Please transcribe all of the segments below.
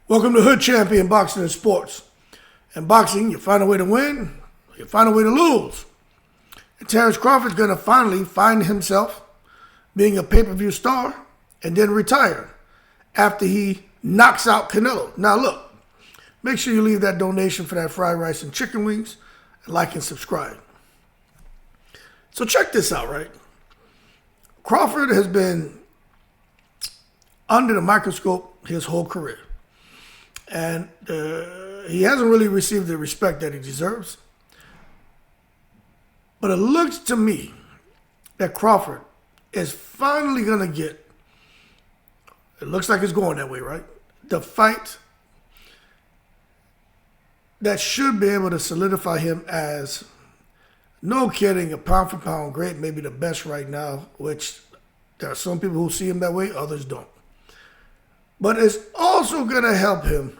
Welcome to Hood Champion Boxing and Sports. In boxing, you find a way to win, you find a way to lose. And Terrence Crawford's going to finally find himself being a pay-per-view star and then retire after he knocks out Canelo. Now look, make sure you leave that donation for that fried rice and chicken wings, and like and subscribe. So check this out, right? Crawford has been under the microscope his whole career. And he hasn't really received the respect that he deserves. But it looks to me that Crawford is finally going to get, it looks like it's going that way, right? The fight that should be able to solidify him as, no kidding, a pound for pound great, maybe the best right now, which there are some people who see him that way, others don't. But it's also going to help him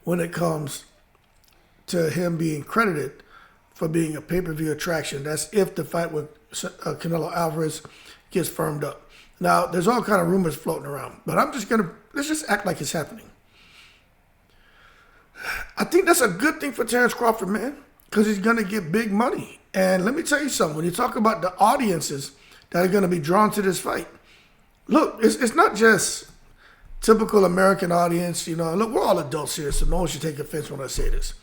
when it comes to him being credited for being a pay-per-view attraction. That's if the fight with Canelo Alvarez gets firmed up. Now, there's all kind of rumors floating around, but let's just act like it's happening. I think that's a good thing for Terrence Crawford, man, because he's going to get big money. And let me tell you something. When you talk about the audiences that are going to be drawn to this fight, look, it's not just typical American audience, look, we're all adults here, so no one should take offense when I say this.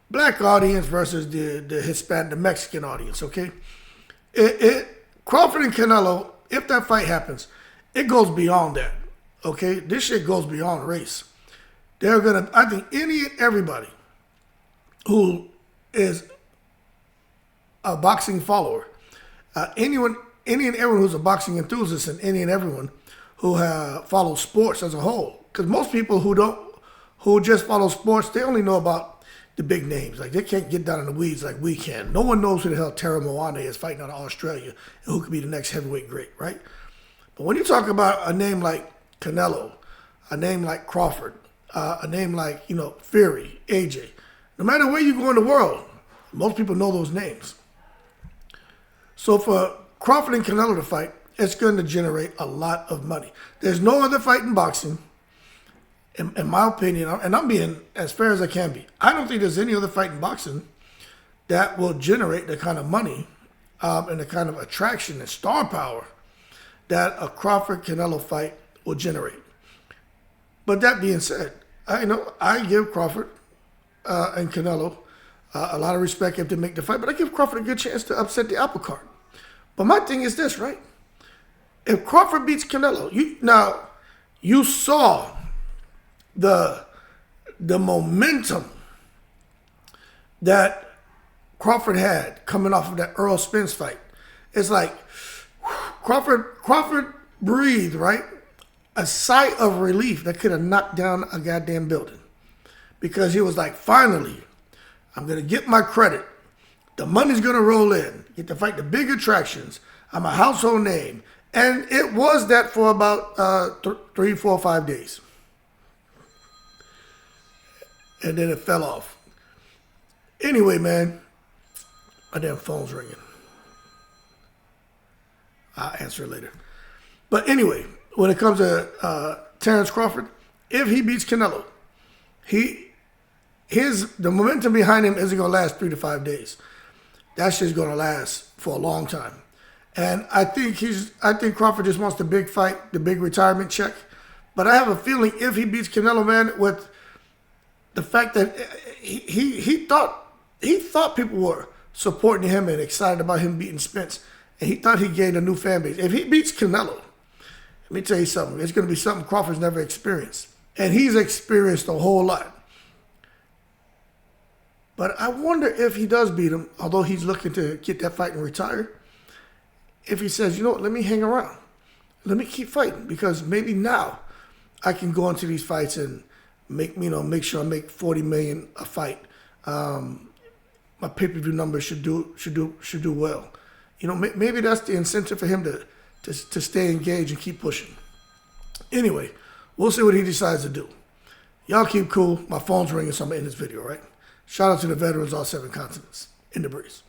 Black audience versus the Hispanic, the Mexican audience, okay? Crawford and Canelo, if that fight happens, it goes beyond that, okay? This shit goes beyond race. They're going to, I think any and everybody who is a boxing follower, any and everyone who's a boxing enthusiast, and any and everyone who follow sports as a whole. Because most people who just follow sports, they only know about the big names. Like, they can't get down in the weeds like we can. No one knows who the hell Tara Moane is fighting out of Australia and who could be the next heavyweight great, right? But when you talk about a name like Canelo, a name like Crawford, a name like, Fury, AJ, no matter where you go in the world, most people know those names. So for Crawford and Canelo to fight, it's going to generate a lot of money. There's no other fight in boxing, in my opinion, and I'm being as fair as I can be. I don't think there's any other fight in boxing that will generate the kind of money and the kind of attraction and star power that a Crawford-Canelo fight will generate. But that being said, I give Crawford and Canelo a lot of respect if they make the fight, but I give Crawford a good chance to upset the apple cart. But my thing is this, right? If Crawford beats Canelo, you saw the momentum that Crawford had coming off of that Earl Spence fight. It's like Crawford breathed, right? A sigh of relief that could have knocked down a goddamn building. Because he was like, finally, I'm going to get my credit. The money's going to roll in. Get to fight the big attractions. I'm a household name. And it was that for about 3, 4, 5 days. And then it fell off. Anyway, man, my damn phone's ringing. I'll answer it later. But anyway, when it comes to Terrence Crawford, if he beats Canelo, the momentum behind him isn't going to last 3 to 5 days. That's just going to last for a long time. And I think Crawford just wants the big fight, the big retirement check. But I have a feeling if he beats Canelo, man, with the fact that he thought people were supporting him and excited about him beating Spence, and he thought he gained a new fan base. If he beats Canelo, let me tell you something. It's going to be something Crawford's never experienced, and he's experienced a whole lot. But I wonder if he does beat him, although he's looking to get that fight and retire. If he says, you know what, let me hang around. Let me keep fighting, because maybe now I can go into these fights and make sure I make $40 million a fight. My pay-per-view numbers should do well. Maybe that's the incentive for him to stay engaged and keep pushing. Anyway, we'll see what he decides to do. Y'all keep cool. My phone's ringing, so I'm going to end this video, right? Shout out to the veterans, all 7 continents. In the breeze.